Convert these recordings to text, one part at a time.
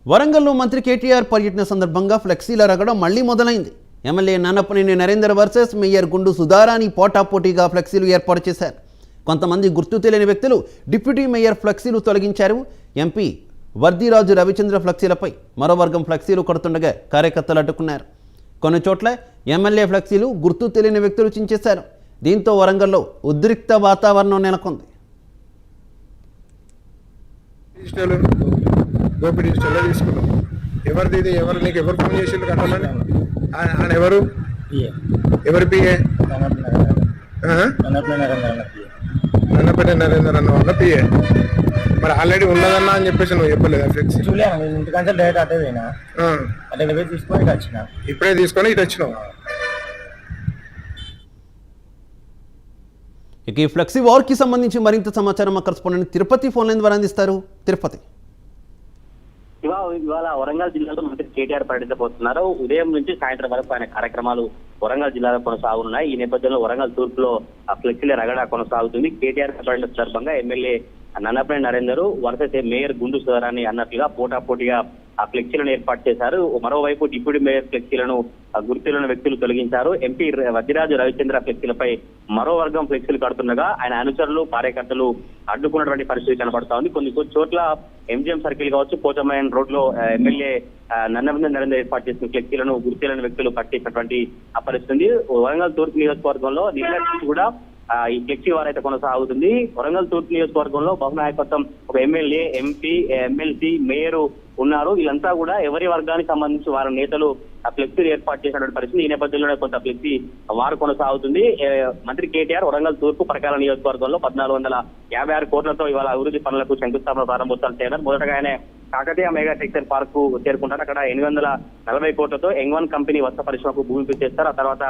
వరంగల్లో మంత్రి కేటీఆర్ పర్యటన సందర్భంగా ఫ్లెక్సీల రగడం మళ్లీ మొదలైంది. MLA Nannapaneni Narender versus mayor గుండు సుధారాణి పోటాపోటీగా ఫ్లెక్సీలు ఏర్పాటు చేశారు. కొంతమంది గుర్తు తెలియని వ్యక్తులు డిప్యూటీ మేయర్ ఫ్లెక్సీలు తొలగించారు. ఎంపీ వర్దిరాజు రవిచంద్ర ఫ్లెక్సీలపై మరో వర్గం ఫ్లెక్సీలు కొడుతుండగా కార్యకర్తలు అడ్డుకున్నారు. కొన్ని చోట్ల ఎమ్మెల్యే ఫ్లెక్సీలు గుర్తు తెలియని వ్యక్తులు చించేశారు. దీంతో వరంగల్లో ఉద్రిక్త వాతావరణం నెలకొంది. గోపి డిజిటల్లో తీసుకున్నాం. ఎవరిది ఇది? ఎవరు నీకు ఎవరు ఫోన్ చేసిండు కట్టమని? ఆయన ఎవరు? ఎవరి పిఏ? నన్నపేట నరేందర్ అన్న వాళ్ళ పిఏ. మరి ఆల్రెడీ ఉన్నదన్నా అని చెప్పేసి నువ్వు చెప్పలేదా? ఫ్లెక్సీ ఇంటికంటే డైరెక్ట్ అటే పోయినా, అటే పోయి తీసుకొని ఇటు వచ్చిన. ఇప్పుడే తీసుకొని ఇటు వచ్చినావు. ఇక ఈ ఫ్లెక్సీ వార్కి సంబంధించి మరింత సమాచారం మా కరెస్పాండెంట్ తిరుపతి ఫోన్ లైన్ ద్వారా అందిస్తారు. తిరుపతి, ఇవాళ వరంగల్ జిల్లాలో మంత్రి కేటీఆర్ పర్యటించబోతున్నారు. ఉదయం నుంచి సాయంత్రం వరకు ఆయన కార్యక్రమాలు వరంగల్ జిల్లాలో కొనసాగుతున్నాయి. ఈ నేపథ్యంలో వరంగల్ తూర్పులో ఫ్లెక్సీల రగడ కొనసాగుతుంది. కేటీఆర్ పర్యటన సందర్భంగా MLA Nannapaneni Narender versus mayor గుండు సుధారాణి అన్నట్లుగా పోటాపోటీగా ఆ ఫ్లెక్సీలను ఏర్పాటు చేశారు. మరోవైపు డిప్యూటీ మేయర్ ఫ్లెక్సీలను గుర్తులను వ్యక్తులు తొలగించారు. ఎంపీ వర్దిరాజు రవిచంద్ర ఫ్లెక్సీలపై మరో వర్గం ఫ్లెక్సీలు కడుతుండగా ఆయన అనుచరులు కార్యకర్తలు అడ్డుకున్నటువంటి పరిస్థితి కనబడతా ఉంది. కొన్ని చోట్ల ఎంజిఎం సర్కిల్ కావచ్చు, పోచమైన్ రోడ్ లో ఎమ్మెల్యే నన్నపనేని నరేందర్ ఏర్పాటు చేసిన ఫ్లెక్సీలను గుర్తులను వ్యక్తులు కట్టేసినటువంటి పరిస్థితి. వరంగల్ తూర్పు నియోజకవర్గంలో నిన్న కూడా ఈ ఫ్లెక్సీ వార్ అయితే కొనసాగుతుంది. వరంగల్ తూర్పు నియోజకవర్గంలో బహునాయకత్వం ఒక ఎమ్మెల్యే, ఎంపీ, ఎమ్మెల్సీ, మేయర్ ఉన్నారు. వీళ్ళంతా కూడా ఎవరి వర్గానికి సంబంధించి వారి నేతలు ఆ ఫ్లెక్సీ ఏర్పాటు చేసినటువంటి పరిస్థితి. ఈ నేపథ్యంలోనే కొంత ఫ్లెక్సీ వారు కొనసాగుతుంది. మంత్రి కేటీఆర్ వరంగల్ తూర్పు పరకాల నియోజకవర్గంలో 1456 కోట్లతో ఇవాళ అభివృద్ధి పనులకు శంకుస్థాపన ప్రారంభోత్సవాలు చేయడం. మొదటగా ఆయన కాకతీయ మెగా టెక్స్టైల్ పార్క్ కు చేరుకుంటారు. అక్కడ 840 కోట్లతో యంగ్ కంపెనీ వస్త్ర పరిశ్రమకు భూమి పూజ చేస్తారు. ఆ తర్వాత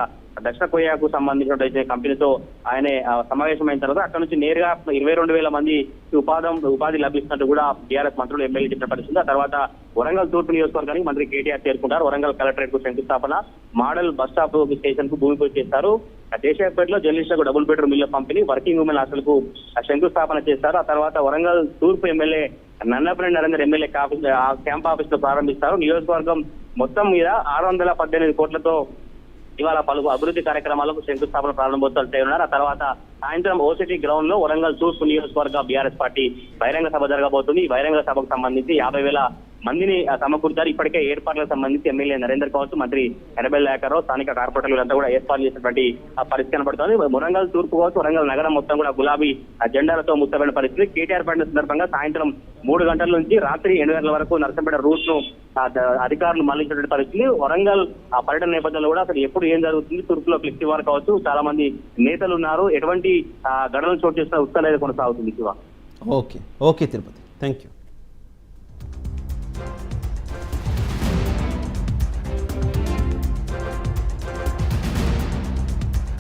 దక్షిణ కొరియాకు సంబంధించిన కంపెనీతో ఆయన సమావేశమైన తర్వాత అక్కడ నుంచి నేరుగా 22,000 మంది ఉపాధి లభిస్తున్నట్టు కూడా టీఆర్ఎస్ మంత్రులు ఎమ్మెల్యే చెప్పిన పరిస్థితి. ఆ తర్వాత వరంగల్ తూర్పు నియోజకవర్గానికి మంత్రి కేటీఆర్ చేరుకుంటారు. వరంగల్ కలెక్టరేట్ కు శంకుస్థాపన, మోడల్ బస్ స్టాప్ స్టేషన్ కు భూమి పూజ చేస్తారు. దేశాయపేటలో జర్నలిస్టులకు డబుల్ బెడ్రూమ్ ఇళ్ల పంపిణీ, వర్కింగ్ ఉమెన్ హాస్టల్ కు శంకుస్థాపన చేస్తారు. ఆ తర్వాత వరంగల్ తూర్పు MLA Nannapaneni Narender MLA camp office లో ప్రారంభిస్తారు. నియోజకవర్గం మొత్తం మీద 618 కోట్లతో ఇవాళ పలు అభివృద్ధి కార్యక్రమాలకు శంకుస్థాపన ప్రారంభోత్సవాలు చేయనున్నారు. ఆ తర్వాత సాయంత్రం ఓసిటీ గ్రౌండ్ లో వరంగల్ తూర్పు నియోజకవర్గ బీఆర్ఎస్ పార్టీ బహిరంగ సభ జరగబోతుంది. ఈ బహిరంగ సభకు సంబంధించి 50,000 మందిని సమకూర్చారు. ఇప్పటికే ఏర్పాట్లకు సంబంధించి ఎమ్మెల్యే నరేందర్ కావచ్చు, మంత్రి ఎర్రబెల్లి దయాకర్రావు, స్థానిక కార్పొరేటర్లంతా కూడా ఏర్పాటు చేసినటువంటి పరిస్థితి కనబడుతుంది. వరంగల్ తూర్పు కావచ్చు, వరంగల్ నగరం మొత్తం కూడా గులాబీ జెండాలతో ముత్తబడిన పరిస్థితి. కేటీఆర్ పర్యటన సందర్భంగా సాయంత్రం 3 గంటల నుంచి రాత్రి 8 గంటల వరకు నర్సంపేట రూట్ ను అధికారులు మళ్లించినటువంటి పరిస్థితి. వరంగల్ పర్యటన నేపథ్యంలో కూడా అసలు ఎప్పుడు ఏం జరుగుతుంది, తూర్పులో ఫ్లెక్సీ వార్ కావచ్చు, చాలా మంది నేతలు ఉన్నారు, ఎటువంటి ఘటనలు చోటు చేసిన ఉత్సాహం కొనసాగుతుంది. Okay Tirupati, thank you.